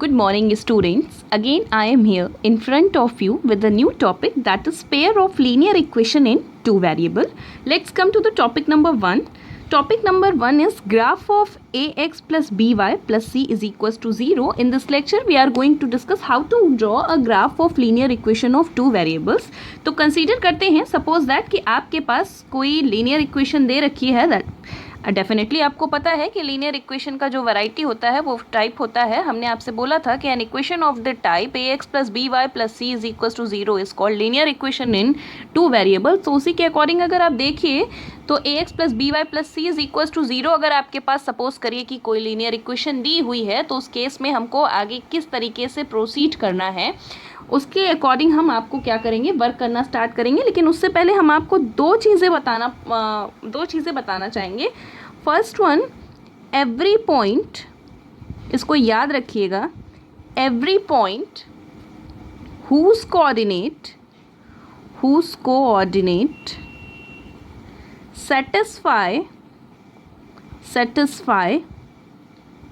Good morning, students. Again, I am here in front of you with a new topic, that is pair of linear equation in two variable. Let's come to the topic number 1. Topic number 1 is graph of ax plus by plus c is equals to 0. In this lecture, we are going to discuss how to draw a graph of linear equation of two variables. तो consider करते हैं, suppose that कि आपके पास कोई linear equation दे रखी है that definitely आपको पता है कि लीनियर इक्वेशन का जो वैरायटी होता है वो टाइप होता है. हमने आपसे बोला था कि an equation of the type A X plus B Y plus C is equal to 0 is called linear equation in two variable. तो उसी के अकॉर्डिंग अगर आप देखिए तो A X plus B Y plus C is equal to 0 अगर आपके पास suppose करिए कि कोई लीनियर इक्वेशन दी हुई है तो उस केस में हमको आगे किस तरीके से प्रोसीड करना है उसके अकॉर्डिंग हम आपको क्या करेंगे, वर्क करना स्टार्ट करेंगे. लेकिन उससे पहले हम आपको दो चीज़ें बताना चाहेंगे. फर्स्ट वन, एवरी पॉइंट, इसको याद रखिएगा, every point whose coordinate satisfy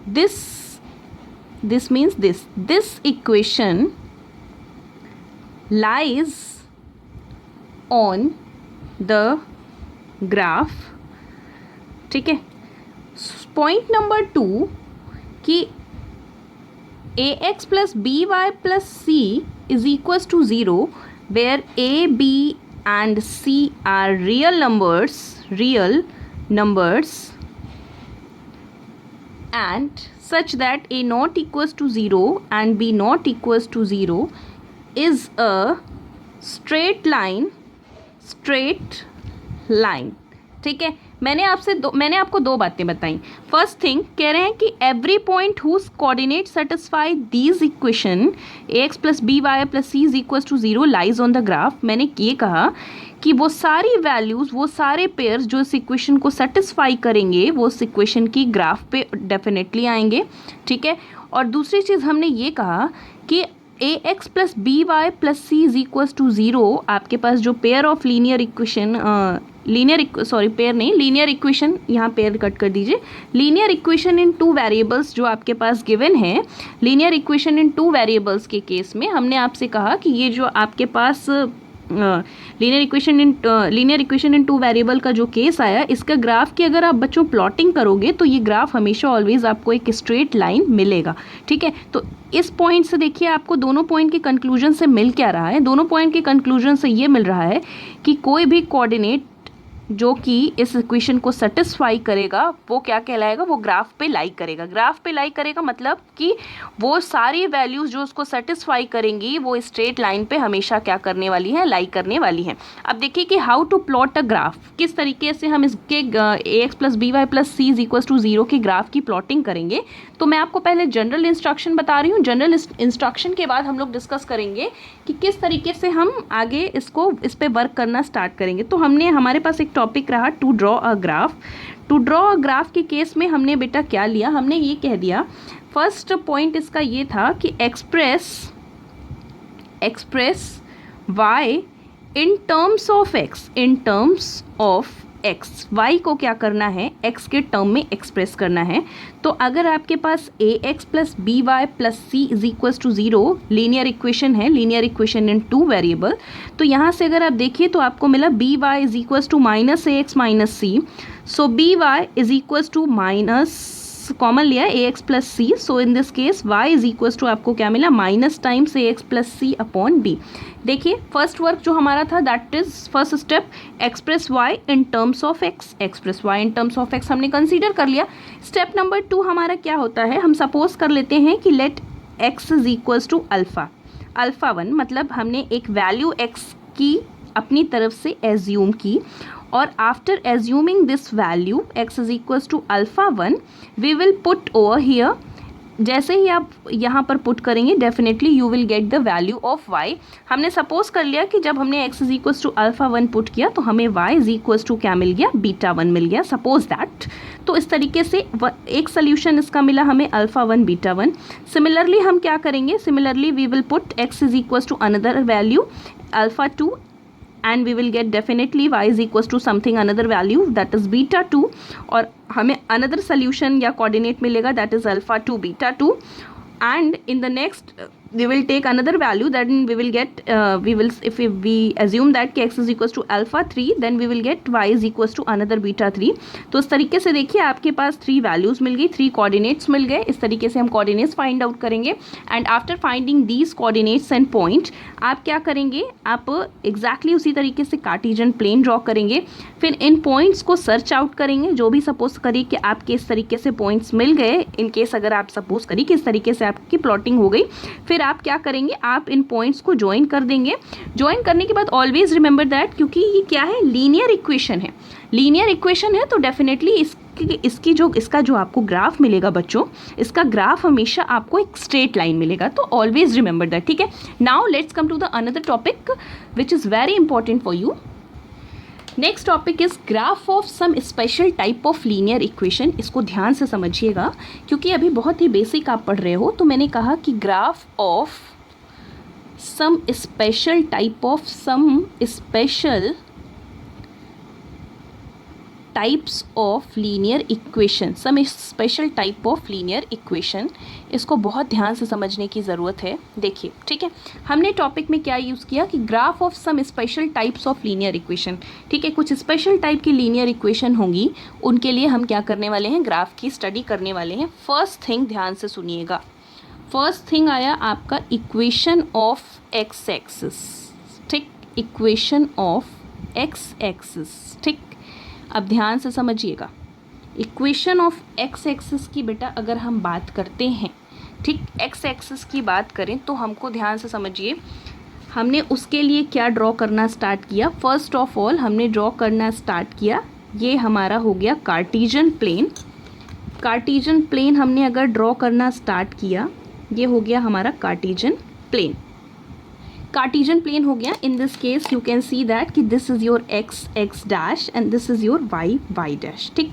this means this equation lies on the graph. ठीक है. पॉइंट नंबर 2 कि A X plus B Y plus C is equal to 0 where A B and C are real numbers and such that a not equals to 0 and b not equals to 0 is a straight line. ठीक है. मैंने आपको दो बातें बताई. First thing कह रहे हैं कि every point whose coordinate satisfy these equation A X plus B Y plus C is equal to 0 lies on the graph. मैंने ये कहा कि वो सारी वैल्यूज़, वो सारे पेयर्स जो इस इक्वेशन को सेटिस्फाई करेंगे वो इस इक्वेशन की ग्राफ पे डेफिनेटली आएंगे. ठीक है. और दूसरी चीज़ हमने ये कहा कि A X plus B Y plus C is equal to 0 आपके पास जो pair of linear equation linear equation, यहाँ पेयर कट कर दीजिए, linear equation in two variables जो आपके पास गिवन है, linear equation in two variables के केस में हमने आपसे कहा कि ये जो आपके पास linear equation in two variable का जो केस आया, इसका ग्राफ की अगर आप बच्चों प्लॉटिंग करोगे तो ये ग्राफ हमेशा ऑलवेज आपको एक स्ट्रेट लाइन मिलेगा. ठीक है. तो इस पॉइंट से देखिए आपको दोनों पॉइंट के कंक्लूजन से मिल क्या रहा है. दोनों पॉइंट के कंक्लूजन से ये मिल रहा है कि कोई भी कोऑर्डिनेट जो कि इस इक्वेशन को सेटिस्फाई करेगा वो क्या कहलाएगा, वो ग्राफ पे लाई करेगा. ग्राफ पे लाई करेगा मतलब कि वो सारी वैल्यूज़ जो उसको सेटिस्फाई करेंगी वो स्ट्रेट लाइन पे हमेशा क्या करने वाली हैं, लाई करने वाली हैं. अब देखिए कि how to plot a graph, किस तरीके से हम इसके A X plus B Y plus C is equal to 0 की ग्राफ की प्लॉटिंग करेंगे. तो मैं आपको पहले जनरल इंस्ट्रक्शन बता रही हूँ. जनरल इंस्ट्रक्शन के बाद हम लोग डिस्कस करेंगे कि किस तरीके से हम आगे इस पर वर्क करना स्टार्ट करेंगे. तो हमारे पास एक टॉपिक रहा to draw a graph. To draw a graph के केस में हमने बेटा क्या लिया, हमने ये कह दिया, फर्स्ट पॉइंट इसका ये था कि express y in terms of x, y को क्या करना है, x के टर्म में एक्सप्रेस करना है. तो अगर आपके पास A X plus B Y plus C is equal to 0 linear equation है, linear equation in two variable, तो यहाँ से अगर आप देखिए तो आपको मिला B Y is equal to minus A X minus C. So B Y is equal to minus, common लिया A X plus C. So in this case y is equal to आपको क्या मिला, माइनस टाइम्स ए X plus सी upon B. देखिए first work जो हमारा था that is first step, express y in terms of x, हमने consider कर लिया. स्टेप नंबर 2 हमारा क्या होता है, हम सपोज कर लेते हैं कि let x is equal to alpha 1, मतलब हमने एक वैल्यू x की अपनी तरफ से एज्यूम की और after assuming this value x is equal to alpha 1 we will put over here. जैसे ही आप यहाँ पर पुट करेंगे definitely you will get the value of y. हमने सपोज कर लिया कि जब हमने x is equal to alpha 1 put किया तो हमें y इज इक्वल टू क्या मिल गया, बीटा 1 मिल गया, सपोज दैट. तो इस तरीके से एक सोल्यूशन इसका मिला हमें अल्फ़ा 1 बीटा 1. सिमिलरली हम क्या करेंगे, similarly we will put x is equal to another value alpha 2 and we will get definitely y is equals to something another value that is beta 2 और हमें another solution या coordinate मिलेगा that is alpha 2 beta 2. and in the next we will take another value, then we will get if we assume that कि x is equals to alpha 3, then we will get y is equals to another beta 3. तो इस तरीके से देखिए आपके पास 3 values मिल गई, 3 coordinates मिल गए. इस तरीके से हम कोऑर्डिनेट्स फाइंड आउट करेंगे. And after finding these coordinates and point आप क्या करेंगे, आप एग्जैक्टली उसी तरीके से कार्टेशियन प्लेन ड्रॉ करेंगे. फिर इन पॉइंट्स को सर्च आउट करेंगे. जो भी सपोज करिए कि आपके इस तरीके से पॉइंट्स मिल गए, इन केस अगर आप सपोज करिए कि इस तरीके से आपकी प्लॉटिंग हो गई, फिर आप क्या करेंगे, आप इन पॉइंट्स को ज्वाइन कर देंगे. ज्वाइन करने के बाद ऑलवेज रिमेंबर दैट, क्योंकि ये क्या है, लीनियर इक्वेशन है. लीनियर इक्वेशन है तो डेफिनेटली इसका जो आपको ग्राफ मिलेगा बच्चों, इसका ग्राफ हमेशा आपको एक स्ट्रेट लाइन मिलेगा. तो ऑलवेज रिमेंबर दैट. ठीक है. Now let's come to the another topic which is very important for you. Next topic is graph of some special type of linear equation. इसको ध्यान से समझिएगा क्योंकि अभी बहुत ही बेसिक आप पढ़ रहे हो. तो मैंने कहा कि graph of some special type of types of linear equation, some special type of linear equation. इसको बहुत ध्यान से समझने की ज़रूरत है. देखिए, ठीक है, हमने टॉपिक में क्या यूज़ किया कि graph of some special types of linear equation. ठीक है, कुछ स्पेशल टाइप की लीनियर इक्वेशन होंगी, उनके लिए हम क्या करने वाले हैं, ग्राफ की स्टडी करने वाले हैं. फर्स्ट थिंग ध्यान से सुनिएगा. फर्स्ट थिंग आया आपका इक्वेशन ऑफ एक्स एक्सिस. ठीक, इक्वेशन ऑफ एक्स एक्सिस. ठीक, अब ध्यान से समझिएगा. इक्वेशन ऑफ एक्स एक्सिस की बेटा अगर हम बात करते हैं, ठीक, एक्स एक्सिस की बात करें तो हमको ध्यान से समझिए, हमने उसके लिए क्या ड्रॉ करना स्टार्ट किया. फर्स्ट ऑफ ऑल हमने ड्रॉ करना स्टार्ट किया, ये हमारा हो गया कार्टेशियन प्लेन. कार्टेशियन प्लेन हमने अगर ड्रॉ करना स्टार्ट किया, ये हो गया हमारा कार्टेशियन प्लेन. कार्टेशियन प्लेन हो गया. In this case you can see that कि this is your X X dash and this is your Y Y dash. ठीक,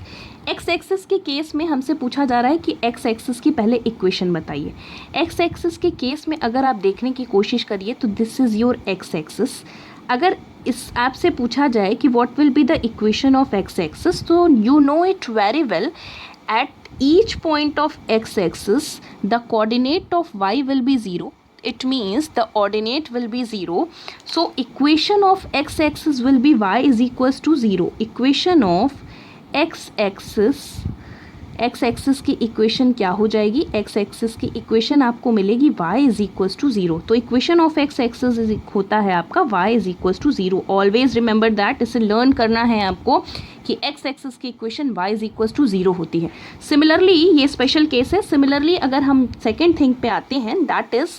एक्स एक्सिस के केस में हमसे पूछा जा रहा है कि एक्स एक्सिस की पहले इक्वेशन बताइए. एक्स एक्सिस के केस में अगर आप देखने की कोशिश करिए तो this is your X axis. अगर इस आपसे पूछा जाए कि what will be the equation of X axis, तो you know it very well. At each point of x-axis the coordinate of y will be 0. It means the ordinate will be 0. So equation of x-axis will be y is equals to 0. Equation of x-axis की equation क्या हो जाएगी, x-axis की equation आपको मिलेगी y is equals to 0. तो equation of x-axis होता है आपका y is equals to 0. Always remember that. इसे लर्न करना है आपको कि एक्स एक्सिस की equation y is equals to 0 होती है. सिमिलरली ये स्पेशल केस है. सिमिलरली अगर हम सेकेंड थिंग पे आते हैं, that is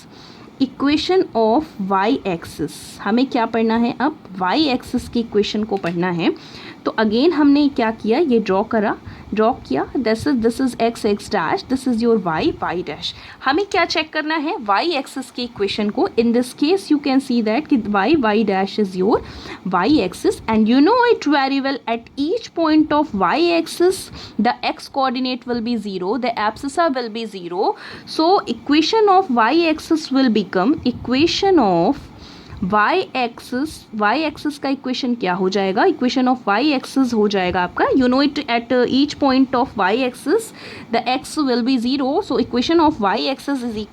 equation of y axis. हमें क्या पढ़ना है अब, y एक्सिस की इक्वेशन को पढ़ना है. तो अगेन हमने क्या किया, ये ड्रॉ किया. This is X X dash, this is your Y Y dash. हमें क्या चेक करना है, वाई एक्सिस की इक्वेशन को. In this case you can see that कि Y Y dash is your Y axis and you know it very well. At each point of Y axis the X coordinate will be 0, the abscissa will be 0. So equation of Y axis will become equation of y axis का equation क्या हो जाएगा, equation of y axis हो जाएगा आपका, you know it at each point of y axis the x will be 0. So equation of y axis is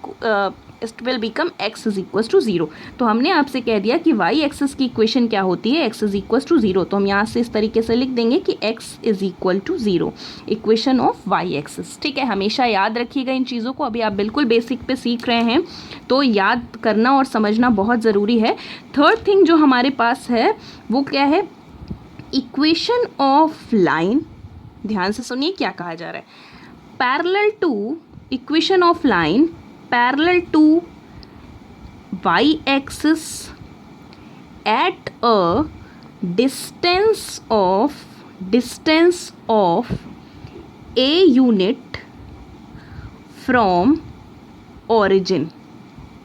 will become x is equals to 0. तो हमने आपसे कह दिया कि y एक्सिस की इक्वेशन क्या होती है, x इज इक्वल्स टू 0. तो हम यहाँ से इस तरीके से लिख देंगे कि x is equal to 0, equation of y axis. ठीक है, हमेशा याद रखिएगा इन चीज़ों को. अभी आप बिल्कुल बेसिक पे सीख रहे हैं तो याद करना और समझना बहुत ज़रूरी है. थर्ड थिंग जो हमारे पास है वो क्या है, इक्वेशन ऑफ लाइन. ध्यान से सुनिए क्या कहा जा रहा है. Parallel to equation of line parallel to y axis at a distance of a unit from origin.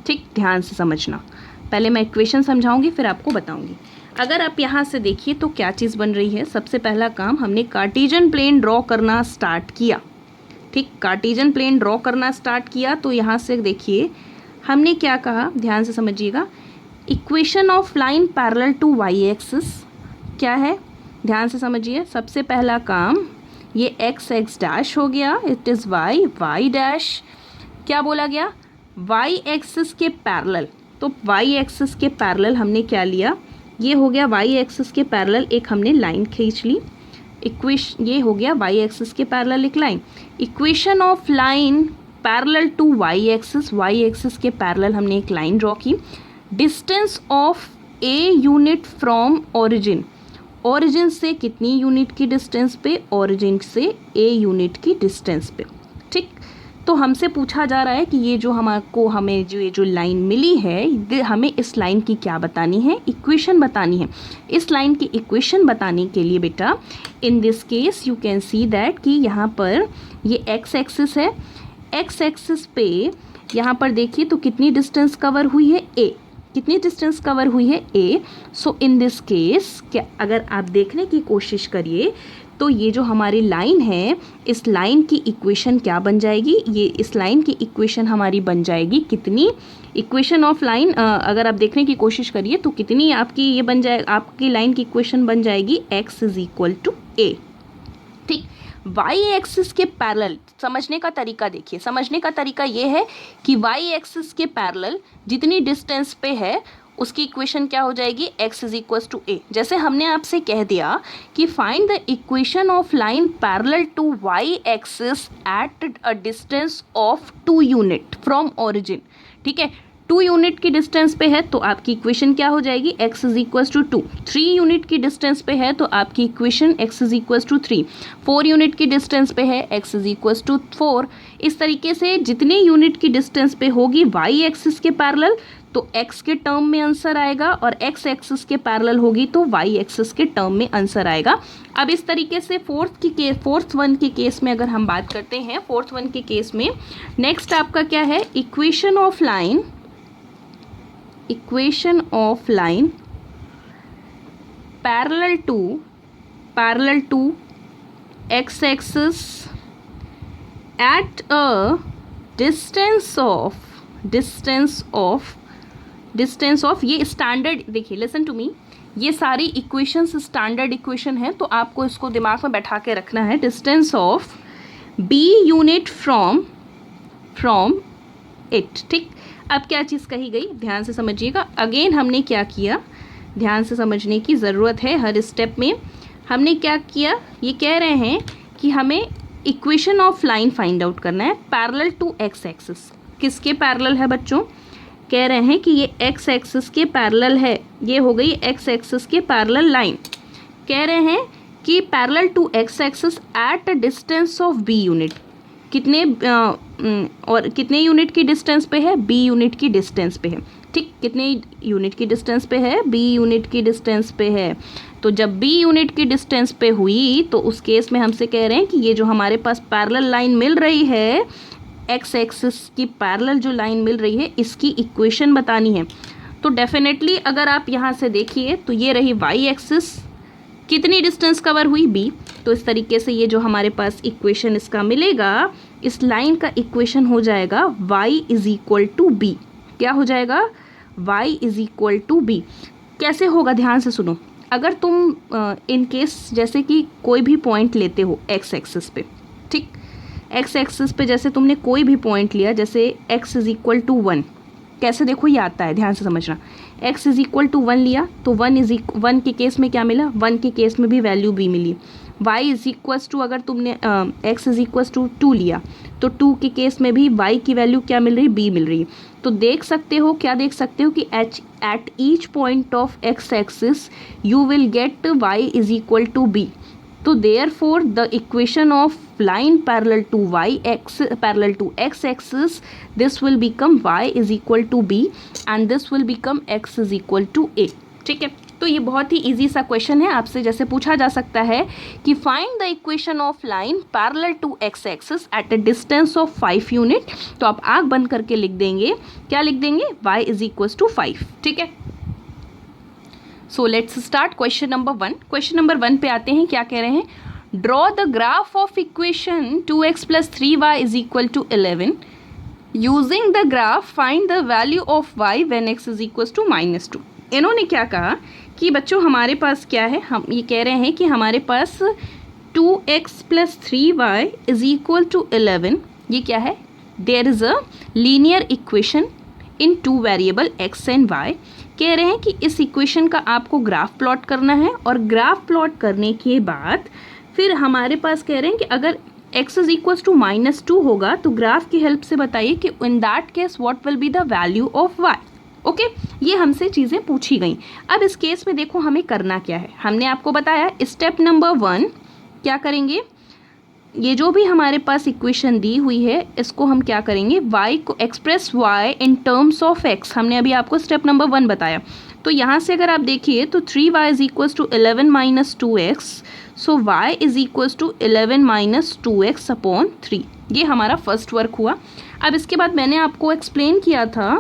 ठीक, ध्यान से समझना. पहले मैं इक्वेशन समझाऊंगी फिर आपको बताऊंगी. अगर आप यहाँ से देखिए तो क्या चीज़ बन रही है. सबसे पहला काम हमने कार्टेशियन प्लेन ड्रॉ करना स्टार्ट किया. ठीक, कार्टेशियन प्लेन ड्रॉ करना स्टार्ट किया. तो यहाँ से देखिए हमने क्या कहा, ध्यान से समझिएगा. Equation of line parallel to Y axis क्या है, ध्यान से समझिए. सबसे पहला काम ये एक्स एक्स डैश हो गया, it is Y Y dash. क्या बोला गया, वाई एक्सिस के पैरेलल, तो वाई एक्सिस के पैरेलल हमने क्या लिया, ये हो गया वाई एक्सिस के पैरेलल एक हमने लाइन खींच ली, ये हो गया वाई एक्सिस के पैरेलल एक line. Equation of line parallel to Y axis के पैरेलल हमने एक लाइन ड्रॉ की। Distance of a unit from origin, origin से कितनी यूनिट की डिस्टेंस पे, ओरिजिन से ए यूनिट की डिस्टेंस पे। ठीक, तो हमसे पूछा जा रहा है कि ये जो हमें जो लाइन मिली है, हमें इस लाइन की क्या बतानी है, इक्वेशन बतानी है। इस लाइन की इक्वेशन बताने के लिए बेटा इन this case you can see that कि यहाँ पर ये एक्स एक्सिस है, एक्स एक्सिस पे यहाँ पर देखिए तो कितनी डिस्टेंस कवर हुई है, ए, कितनी डिस्टेंस कवर हुई है, ए। सो इन दिस केस क्या अगर आप देखने की कोशिश करिए तो ये जो हमारी लाइन है, इस लाइन की इक्वेशन क्या बन जाएगी, ये इस लाइन की इक्वेशन हमारी बन जाएगी कितनी, इक्वेशन ऑफ लाइन अगर आप देखने की कोशिश करिए तो कितनी आपकी ये बन जाए, आपकी लाइन की इक्वेशन बन जाएगी x इज इक्वल टू ए। ठीक, वाई एक्सिस के पैरेलल समझने का तरीका देखिए, समझने का तरीका ये है कि वाई एक्सिस के पैरेलल जितनी डिस्टेंस पे है उसकी इक्वेशन क्या हो जाएगी, x is equal to a. जैसे हमने आपसे कह दिया कि find the equation of line parallel to Y axis at a distance of 2 unit from origin. ठीक है, 2 यूनिट की डिस्टेंस पे है तो आपकी इक्वेशन क्या हो जाएगी, x is equal to 2। 3 unit की डिस्टेंस पे है तो आपकी equation x is equal to 3। 4 unit की डिस्टेंस पे है x इज इक्वल टू 4। इस तरीके से जितने यूनिट की डिस्टेंस पे होगी y एक्सिस के पैरेलल तो x के टर्म में आंसर आएगा, और x एक्सिस के पैरेलल होगी तो y एक्सिस के टर्म में आंसर आएगा। अब इस तरीके से फोर्थ वन के केस में अगर हम बात करते हैं, फोर्थ वन के केस में नेक्स्ट आपका क्या है, equation of line parallel to x axis at a distance of ये स्टैंडर्ड, देखिए लिसन टू मी, ये सारी इक्वेशंस स्टैंडर्ड इक्वेशन है तो आपको इसको दिमाग में बैठा के रखना है। Distance of b unit from it. ठीक, अब क्या चीज़ कही गई ध्यान से समझिएगा। अगेन हमने क्या किया, ध्यान से समझने की ज़रूरत है हर स्टेप में। हमने क्या किया, ये कह रहे हैं कि हमें equation of line find out करना है पैरेलल टू x एक्सिस। किसके पैरेलल है बच्चों, कह रहे हैं कि ये x एक्सिस के पैरेलल है, ये हो गई x एक्सिस के पैरेलल लाइन। कह रहे हैं कि parallel to x axis at a distance of b unit, कितने और कितने यूनिट की डिस्टेंस पे है, b यूनिट की डिस्टेंस पे है। ठीक, कितने यूनिट की डिस्टेंस पे है, b यूनिट की डिस्टेंस पे है। तो जब b यूनिट की डिस्टेंस पे हुई तो उस केस में हमसे कह रहे हैं कि ये जो हमारे पास पैरेलल लाइन मिल रही है, x एक्सिस की पैरेलल जो लाइन मिल रही है, इसकी इक्वेशन बतानी है। तो डेफिनेटली अगर आप यहाँ से देखिए तो ये रही y एक्सिस, कितनी डिस्टेंस कवर हुई b, तो इस तरीके से ये जो हमारे पास इक्वेशन इसका मिलेगा, इस लाइन का इक्वेशन हो जाएगा y is equal to b. क्या हो जाएगा, y is equal to b. कैसे होगा, ध्यान से सुनो। अगर तुम इन केस जैसे कि कोई भी पॉइंट लेते हो x एक्सिस पे, ठीक, x एक्सिस पे जैसे तुमने कोई भी पॉइंट लिया, जैसे x इज इक्वल टू 1, कैसे देखो ये आता है, ध्यान से समझना। x इज इक्वल टू 1 लिया तो 1 के केस में क्या मिला, 1 के केस में भी वैल्यू b मिली। y इज इक्वल टू अगर तुमने x इज इक्वल टू 2 लिया तो 2 के केस में भी y की वैल्यू क्या मिल रही है, b मिल रही है। तो देख सकते हो, क्या देख सकते हो कि at each point of x axis you will get y is equal to b। तो therefore the equation of line parallel to x axis, this will become y is equal to b and this will become x is equal to a। ठीक है, तो ये बहुत ही easy सा question है। आपसे जैसे पूछा जा सकता है कि find the equation of line parallel to x axis at a distance of 5 unit, तो आप आँख बंद करके लिख देंगे, क्या लिख देंगे, y इज इक्वल टू 5। ठीक है, so let's start question number 1। Question number 1 पे आते हैं, क्या कह रहे हैं, draw the graph of equation 2x plus 3y is equal to 11 using the graph find the value of y when x is equal to -2। इन्होंने क्या कहा कि बच्चों हमारे पास क्या है, हम ये कह रहे हैं कि हमारे पास 2x plus 3y is equal to 11, ये क्या है, there is a linear equation in two variable x and y. कह रहे हैं कि इस इक्वेशन का आपको ग्राफ प्लॉट करना है और ग्राफ प्लॉट करने के बाद फिर हमारे पास कह रहे हैं कि अगर x इज इक्वल टू -2 होगा तो ग्राफ की हेल्प से बताइए कि in that case what will be the value of y। Okay, ये हमसे चीज़ें पूछी गई। अब इस केस में देखो हमें करना क्या है। हमने आपको बताया स्टेप नंबर 1 क्या करेंगे, ये जो भी हमारे पास इक्वेशन दी हुई है इसको हम क्या करेंगे, y को express y in terms of x। हमने अभी आपको स्टेप नंबर 1 बताया। तो यहाँ से अगर आप देखिए तो 3y is equal to 11 minus 2x, so y is equal to 11 minus 2x upon 3। ये हमारा फर्स्ट वर्क हुआ। अब इसके बाद मैंने आपको एक्सप्लेन किया था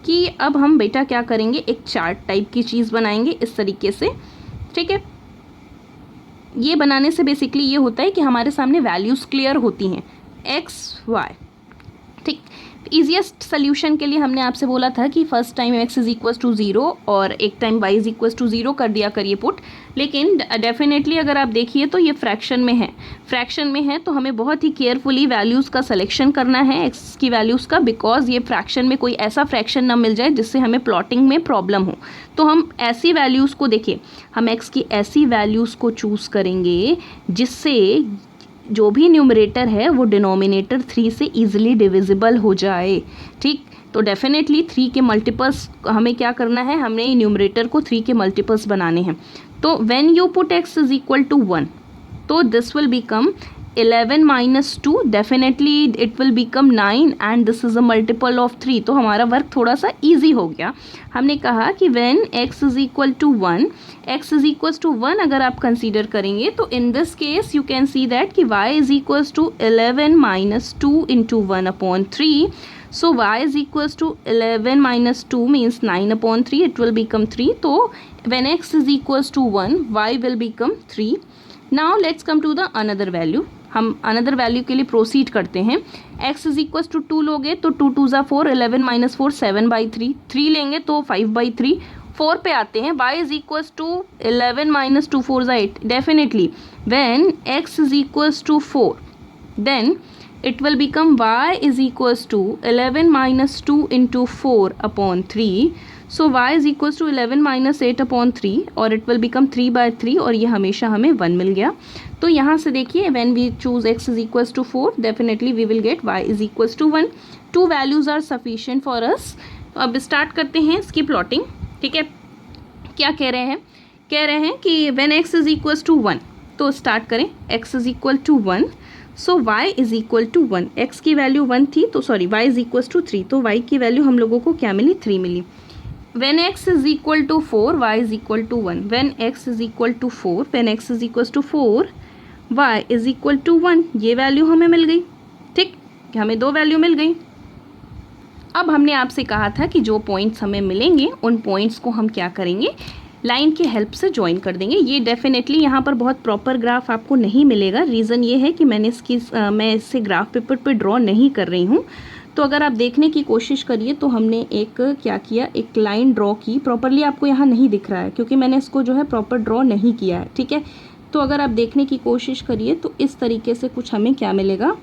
कि अब हम बेटा क्या करेंगे, एक चार्ट टाइप की चीज़ बनाएंगे इस तरीके से। ठीक है, ये बनाने से बेसिकली ये होता है कि हमारे सामने वैल्यूज़ क्लियर होती हैं एक्स वाई। ठीक, ईजिएस्ट सोल्यूशन के लिए हमने आपसे बोला था कि first time x is equal to 0 और एक time y is equal to 0 कर दिया करिए पुट। लेकिन डेफिनेटली अगर आप देखिए तो ये फ्रैक्शन में है तो हमें बहुत ही केयरफुली वैल्यूज़ का सिलेक्शन करना है x की वैल्यूज़ का, बिकॉज ये फ्रैक्शन में कोई ऐसा फ्रैक्शन ना मिल जाए जिससे हमें प्लॉटिंग में प्रॉब्लम हो। तो हम ऐसी वैल्यूज़ को देखिए, हम x की ऐसी वैल्यूज़ को चूज़ करेंगे जिससे जो भी न्यूमरेटर है वो डिनोमिनेटर 3 से ईजिली डिविजिबल हो जाए। ठीक, तो डेफिनेटली 3 के मल्टीपल्स हमें क्या करना है, हमने न्यूमरेटर को 3 के मल्टीपल्स बनाने हैं। तो when you put x is equal to 1 तो this will become 11 minus 2, definitely it will become 9 and this is a multiple of 3। तो हमारा वर्क थोड़ा सा ईजी हो गया। हमने कहा कि when x is equal to 1, x is equal to 1 अगर आप कंसीडर करेंगे तो in this case you can see that कि y is equal to 11 minus 2 into 1 upon 3। So y is equals to 11 minus 2 means 9 upon 3, it will become 3. तो when x is equals to 1, y will become 3. Now let's come to the another value. हम another value के लिए proceed करते हैं। x is equals to 2 लोगे तो 2 2 ज़ा 4, 11 minus 4 7 by 3, 3 लेंगे तो 5 by 3, 4 पे आते हैं। y is equals to 11 minus 2 4 ज़ा 8, definitely when x is equals to 4 then it will become y is equals to 11 minus 2 into 4 upon 3. So y is equals to 11 minus 8 upon 3 और it will become 3 by 3 और ये हमेशा हमें 1 मिल गया। तो यहाँ से देखिए when we choose x is equals to 4 definitely we will get y is equals to 1. Two values are sufficient for us. तो अब स्टार्ट करते हैं इसकी प्लॉटिंग। ठीक है, क्या कह रहे हैं, कह रहे हैं कि when x is equals to 1 तो स्टार्ट करें x is equal to 1, so y is equal to 1, x की वैल्यू 1 थी तो sorry y is equal to 3, तो y की वैल्यू हम लोगों को क्या मिली, 3 मिली। When x is equal to 4 y is equal to 1, when x is equal to 4, when x is equal to 4 y is equal to 1, ये वैल्यू हमें मिल गई। ठीक, हमें 2 वैल्यू मिल गई। अब हमने आपसे कहा था कि जो पॉइंट्स हमें मिलेंगे उन पॉइंट्स को हम क्या करेंगे, लाइन की हेल्प से ज्वाइन कर देंगे। ये डेफिनेटली यहाँ पर बहुत प्रॉपर ग्राफ आपको नहीं मिलेगा। रीज़न ये है कि मैं इससे ग्राफ पेपर पे ड्रॉ नहीं कर रही हूँ। तो अगर आप देखने की कोशिश करिए तो हमने एक क्या किया, एक लाइन ड्रॉ की। प्रॉपरली आपको यहाँ नहीं दिख रहा है क्योंकि मैंने इसको जो है प्रॉपर ड्रॉ नहीं किया है। ठीक है, तो अगर आप देखने की कोशिश करिए तो इस तरीके से कुछ हमें क्या मिलेगा,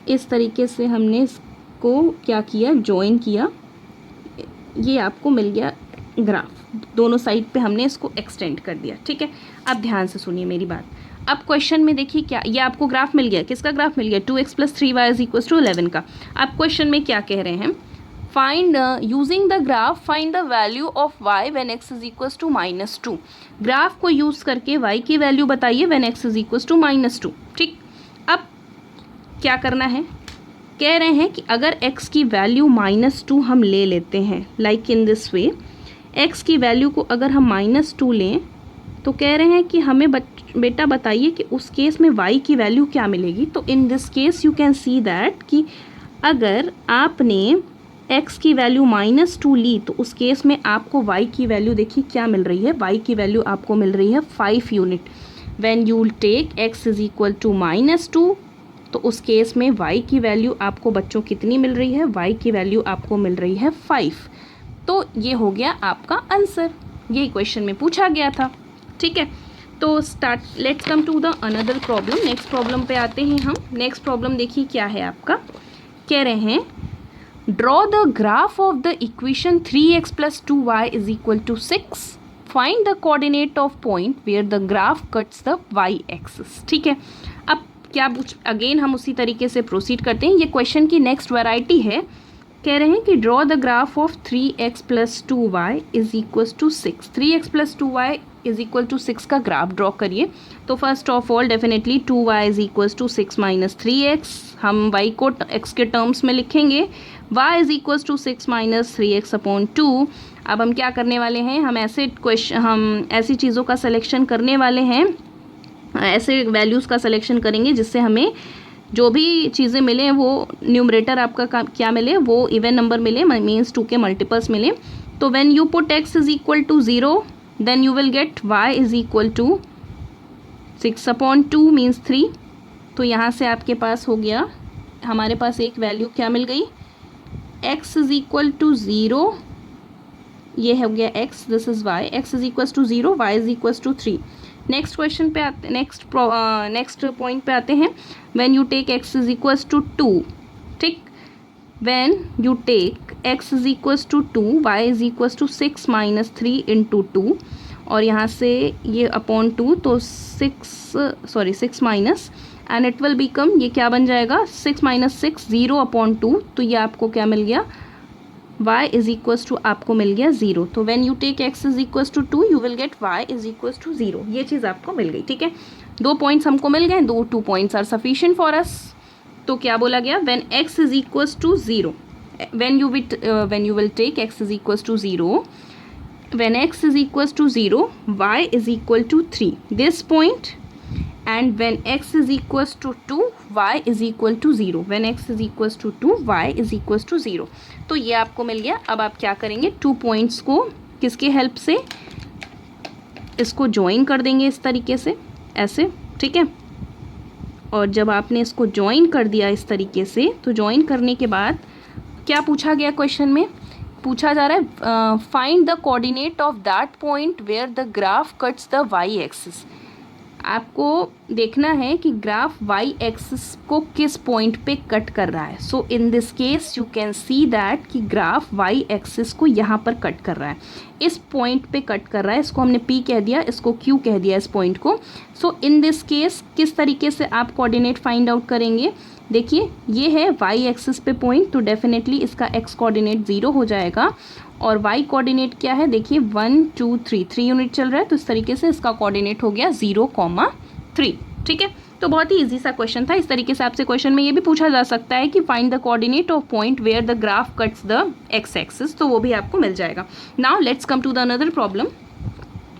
इस तरीके से हमने इसको क्या किया, ज्वाइन किया, ये आपको मिल गया ग्राफ। दोनों साइड पे हमने इसको एक्सटेंड कर दिया। ठीक है, अब ध्यान से सुनिए मेरी बात। अब क्वेश्चन में देखिए क्या, ये आपको ग्राफ मिल गया, किसका ग्राफ मिल गया, 2x + 3y is equal to 11 का। अब क्वेश्चन में क्या कह रहे हैं, find using the graph find the value of y when x is equal to -2। Graph को यूज़ करके y की वैल्यू बताइए when x is equal to -2। ठीक, अब क्या करना है, कह रहे हैं कि अगर x की वैल्यू -2 हम ले लेते हैं, like in this way, x की वैल्यू को अगर हम -2 लें तो कह रहे हैं कि हमें बेटा बताइए कि उस केस में y की वैल्यू क्या मिलेगी। तो in this case you can see that कि अगर आपने x की वैल्यू -2 ली तो उस केस में आपको y की वैल्यू देखिए क्या मिल रही है, y की वैल्यू आपको मिल रही है 5 unit. When you take x is equal to -2 तो उस केस में y की वैल्यू आपको बच्चों कितनी मिल रही है, y की वैल्यू आपको मिल रही है 5। तो ये हो गया आपका आंसर, ये क्वेश्चन में पूछा गया था। ठीक है, तो start, let's come to the another problem. Next problem पे आते हैं हम। नेक्स्ट प्रॉब्लम देखिए क्या है आपका, कह रहे हैं draw the graph of the equation 3x + 2y = 6, find the coordinate of point where the graph cuts the y axis. ठीक है, अब क्या अगेन हम उसी तरीके से प्रोसीड करते हैं। ये क्वेश्चन की नेक्स्ट वैरायटी है। कह रहे हैं कि draw the graph of 3x + 2y = 6, 3x + 2y = 6 का ग्राफ ड्रॉ करिए। तो first of all definitely 2y = 6 - 3x, हम y को x के टर्म्स में लिखेंगे, y = 6 - 3x/2। अब हम क्या करने वाले हैं, हम ऐसी चीज़ों का सिलेक्शन करने वाले हैं, ऐसे वैल्यूज़ का सिलेक्शन करेंगे जिससे हमें जो भी चीज़ें मिले वो न्यूमरेटर आपका क्या मिले, वो इवन नंबर मिले, मीन्स 2 के मल्टीपल्स मिले। तो when you put x = 0 then you will get y = 6/2 means 3। तो यहाँ से आपके पास हो गया, हमारे पास एक वैल्यू क्या मिल गई, x = 0, ये हो गया x, this is y, x = 0, y = 3। Next question पे आते, नेक्स्ट पॉइंट पे आते हैं। व्हेन यू टेक x = 2, ठीक, when you take x = 2, y = 6 - 3 × 2, और यहाँ से ये अपॉन 2, तो 6 minus, and it will become, ये क्या बन जाएगा, 6 - 6 0/2, तो ये आपको क्या मिल गया, y = आपको मिल गया 0। तो when you take x = 2 you will get y = 0, ये चीज़ आपको मिल गई। ठीक है, 2 पॉइंट्स हमको मिल गए, 2 points are sufficient for us. तो क्या बोला गया, when x = 0, when you will take x = 0, when x = 0 y = 3, this point, and when x = 2 y = 0, when x = 2 y = 0। तो ये आपको मिल गया। अब आप क्या करेंगे, 2 पॉइंट्स को किसके हेल्प से, इसको ज्वाइन कर देंगे इस तरीके से, ऐसे, ठीक है। और जब आपने इसको ज्वाइन कर दिया इस तरीके से, तो ज्वाइन करने के बाद क्या पूछा गया क्वेश्चन में, पूछा जा रहा है find the coordinate of that point where the graph cuts the y axis. आपको देखना है कि ग्राफ वाई एक्सिस को किस पॉइंट पे कट कर रहा है। So in this case you can see that कि ग्राफ वाई एक्सिस को यहाँ पर कट कर रहा है, इस पॉइंट पे कट कर रहा है। इसको हमने P कह दिया, इसको Q कह दिया, इस पॉइंट को। सो इन दिस केस किस तरीके से आप कोऑर्डिनेट फाइंड आउट करेंगे, देखिए ये है वाई एक्सिस पे पॉइंट, तो डेफिनेटली इसका x कोऑर्डिनेट 0 हो जाएगा, और y कोऑर्डिनेट क्या है, देखिए 1 2 3 यूनिट चल रहा है, तो इस तरीके से इसका कोऑर्डिनेट हो गया 0,3। ठीक है, तो बहुत ही इजी सा क्वेश्चन था। इस तरीके से आपसे क्वेश्चन में ये भी पूछा जा सकता है कि find the coordinate of point where the graph cuts the x axis, तो वो भी आपको मिल जाएगा। Now let's come to the another problem.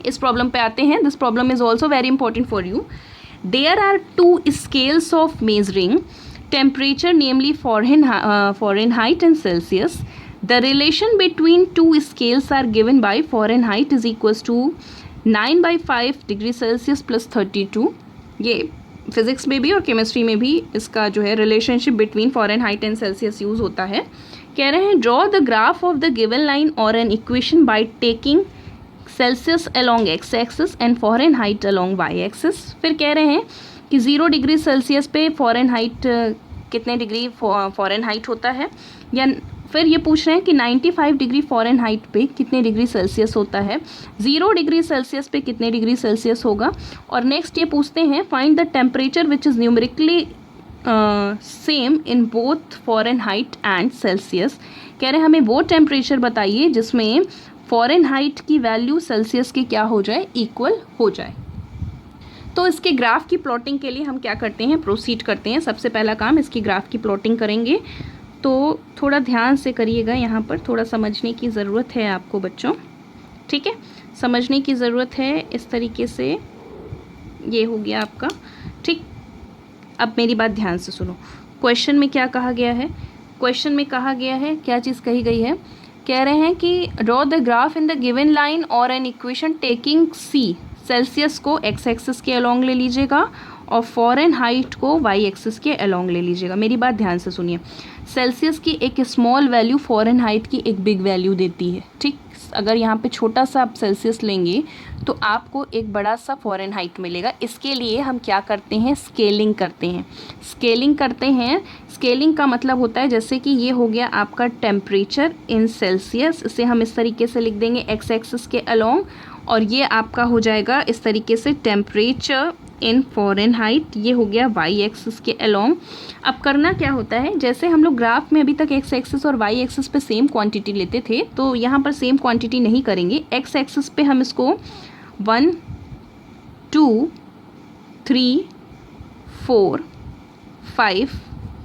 इस प्रॉब्लम पे आते हैं। This problem is also very important for you. There are 2 scales of measuring temperature, namely Fahrenheit and Celsius. The relation between 2 scales are given by Fahrenheit is equals to 9/5 degree Celsius plus 32. ये physics में भी और chemistry में भी इसका जो है relationship between Fahrenheit and Celsius use होता है। कह रहे हैं draw the graph of the given line और an equation by taking Celsius along x axis and Fahrenheit along y axis. फिर कह रहे हैं कि 0 डिग्री सेल्सियस पे Fahrenheit कितने डिग्री Fahrenheit होता है, या फिर ये पूछ रहे हैं कि 95 डिग्री Fahrenheit पे कितने डिग्री सेल्सियस होता है, 0 डिग्री सेल्सियस पे कितने डिग्री सेल्सियस होगा। और नेक्स्ट ये पूछते हैं find the temperature which is numerically same in both Fahrenheit and Celsius. कह रहे हैं हमें वो टेम्परेचर बताइए जिसमें Fahrenheit की वैल्यू सेल्सियस की क्या हो जाए, इक्वल हो जाए। तो इसके ग्राफ की प्लॉटिंग के लिए हम क्या करते हैं, प्रोसीड करते हैं। सबसे पहला काम इसकी ग्राफ की प्लॉटिंग करेंगे, तो थोड़ा ध्यान से करिएगा, यहाँ पर थोड़ा समझने की ज़रूरत है आपको बच्चों, ठीक है, समझने की ज़रूरत है। इस तरीके से ये हो गया आपका, ठीक। अब मेरी बात ध्यान से सुनो। क्वेश्चन में क्या कहा गया है, क्वेश्चन में कहा गया है, क्या चीज़ कही गई है, कह रहे हैं कि draw the graph in the given line और an equation taking C, Celsius को x एक्सिस के अलोंग ले लीजिएगा और Fahrenheit को y एक्सिस के अलोंग ले लीजिएगा। मेरी बात ध्यान से सुनिए। सेल्सियस की एक स्मॉल वैल्यू Fahrenheit की एक बिग वैल्यू देती है, ठीक। अगर यहाँ पे छोटा सा आप सेल्सियस लेंगे तो आपको एक बड़ा सा फ़ारेनहाइट मिलेगा। इसके लिए हम क्या करते हैं, स्केलिंग करते हैं। स्केलिंग का मतलब होता है जैसे कि ये हो गया आपका टेम्परेचर इन सेल्सियस, इसे हम इस तरीके से लिख देंगे एक्स एक्सिस के अलोंग, और ये आपका हो जाएगा इस तरीके से टेम्परेचर इन फ़ारेनहाइट, ये हो गया वाई एक्सिस के अलोंग। अब करना क्या होता है, जैसे हम लोग ग्राफ में अभी तक एक्स एक्सिस और वाई एक्सिस पे सेम क्वांटिटी लेते थे, तो यहाँ पर सेम क्वांटिटी नहीं करेंगे। एक्स एक्सिस पे हम इसको 1 2 3 4 5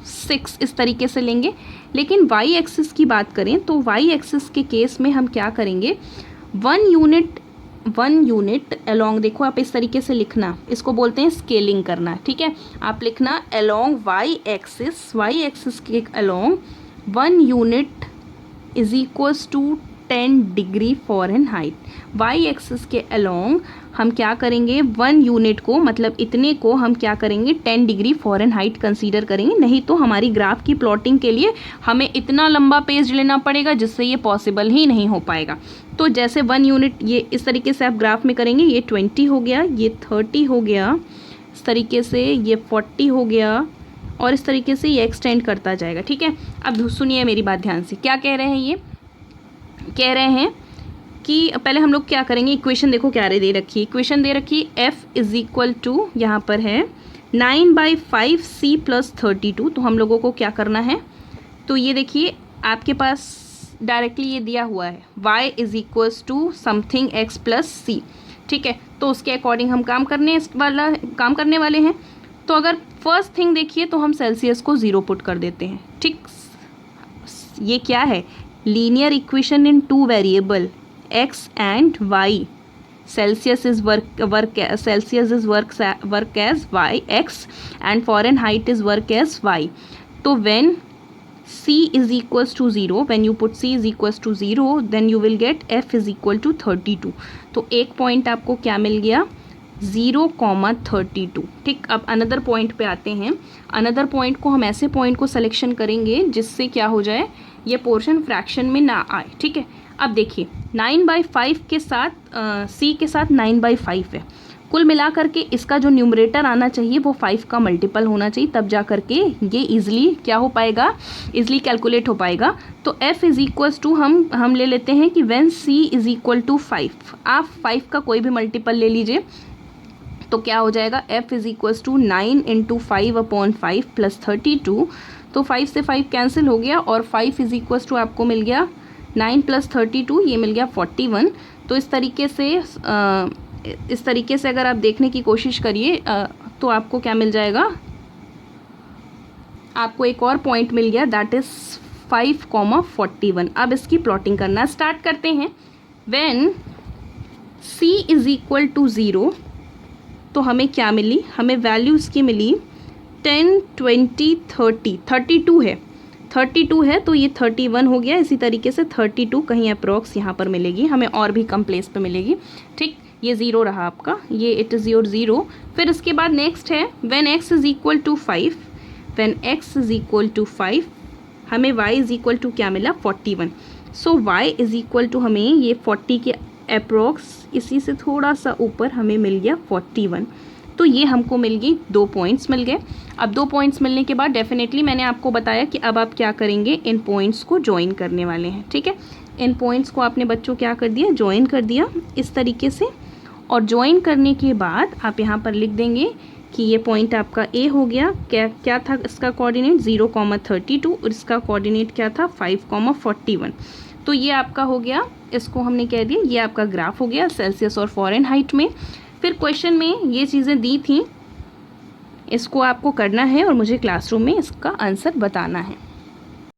6 इस तरीके से लेंगे। लेकिन वाई एक्सिस की बात करें तो वाई एक्सिस के केस में हम क्या करेंगे, 1 यूनिट अलोंग, देखो आप इस तरीके से लिखना, इसको बोलते हैं स्केलिंग करना, ठीक है। आप लिखना अलोंग वाई एक्सिस के along 1 unit is equals to 10 degree Fahrenheit. Y axis के अलोंग हम क्या करेंगे, 1 यूनिट को मतलब इतने को हम क्या करेंगे 10 डिग्री फ़ारेनहाइट कंसीडर करेंगे, नहीं तो हमारी ग्राफ की प्लॉटिंग के लिए हमें इतना लंबा पेज लेना पड़ेगा जिससे ये पॉसिबल ही नहीं हो पाएगा। तो जैसे 1 यूनिट ये इस तरीके से आप ग्राफ में करेंगे, ये 20 हो गया, ये 30 हो गया, इस तरीके से ये 40 हो गया, और इस तरीके से ये एक्सटेंड करता जाएगा, ठीक है। अब सुनिए मेरी बात ध्यान से, क्या कह रहे हैं, ये कह रहे हैं कि पहले हम लोग क्या करेंगे, इक्वेशन देखो क्या दे रखी है, इक्वेशन दे रखी है f इज इक्वल टू, यहाँ पर है 9/5 c + 32। तो हम लोगों को क्या करना है, तो ये देखिए आपके पास डायरेक्टली ये दिया हुआ है y is equals to something x + c, ठीक है। तो उसके अकॉर्डिंग हम काम करने वाले हैं। तो अगर फर्स्ट थिंग देखिए तो हम सेल्सियस को 0 पुट कर देते हैं, ठीक। ये क्या है, linear equation in 2 variable x and y. Celsius is work as y x and Fahrenheit is work as y. तो when c is equals to 0, when you put c is equals to 0, then you will get f is equal to 32. तो एक point आपको क्या मिल गया, 0,32, ठीक। अब another point पे आते हैं। अनदर पॉइंट को हम ऐसे पॉइंट को सिलेक्शन करेंगे जिससे क्या हो जाए, ये पोर्शन फ्रैक्शन में ना आए, ठीक है। अब देखिए 9/5 के साथ c के साथ 9/5 है, कुल मिला करके इसका जो न्यूमरेटर आना चाहिए वो 5 का मल्टीपल होना चाहिए, तब जा करके ये इजीली क्या हो पाएगा, इजीली कैलकुलेट हो पाएगा। तो f इज इक्वल्स टू हम ले लेते हैं कि when c is equal to 5, आप 5 का कोई भी मल्टीपल ले लीजिए, तो क्या हो जाएगा, f इज इक्वल्स टू 9 × 5/5 + 32। तो 5 से 5 कैंसिल हो गया, और 5 इज इक्वल्स टू आपको मिल गया 9 + 32, ये मिल गया 41। तो इस तरीके से अगर आप देखने की कोशिश करिए तो आपको क्या मिल जाएगा, आपको एक और पॉइंट मिल गया, दैट इज़ 5,41। अब इसकी प्लॉटिंग करना स्टार्ट करते हैं। When c is equal to 0, तो हमें क्या मिली, हमें वैल्यू इसकी मिली 10 20 30 32 है, 32 है, तो ये 31 हो गया। इसी तरीके से 32 कहीं अप्रोक्स यहाँ पर मिलेगी, हमें और भी कम प्लेस पे मिलेगी, ठीक। ये 0 रहा आपका, ये इट इज़ योर 0। फिर इसके बाद नेक्स्ट है when x is equal to 5, when x is equal to 5 हमें y इज इक्वल टू क्या मिला, 41। So y is equal to हमें ये 40 के अप्रोक्स, इसी से थोड़ा सा ऊपर हमें मिल गया 41। तो ये हमको मिल गई, 2 पॉइंट्स मिल गए। अब 2 पॉइंट्स मिलने के बाद डेफिनेटली मैंने आपको बताया कि अब आप क्या करेंगे, इन पॉइंट्स को ज्वाइन करने वाले हैं, ठीक है। इन पॉइंट्स को आपने बच्चों क्या कर दिया, ज्वाइन कर दिया इस तरीके से। और ज्वाइन करने के बाद आप यहाँ पर लिख देंगे कि ये पॉइंट आपका ए हो गया, क्या था इसका कोऑर्डिनेट 0,32, और इसका कोऑर्डिनेट क्या था 5,41। तो ये आपका हो गया, इसको हमने कह दिया ये आपका ग्राफ हो गया सेल्सियस और फ़ारेनहाइट में। फिर क्वेश्चन में ये चीज़ें दी थी, इसको आपको करना है और मुझे क्लासरूम में इसका आंसर बताना है।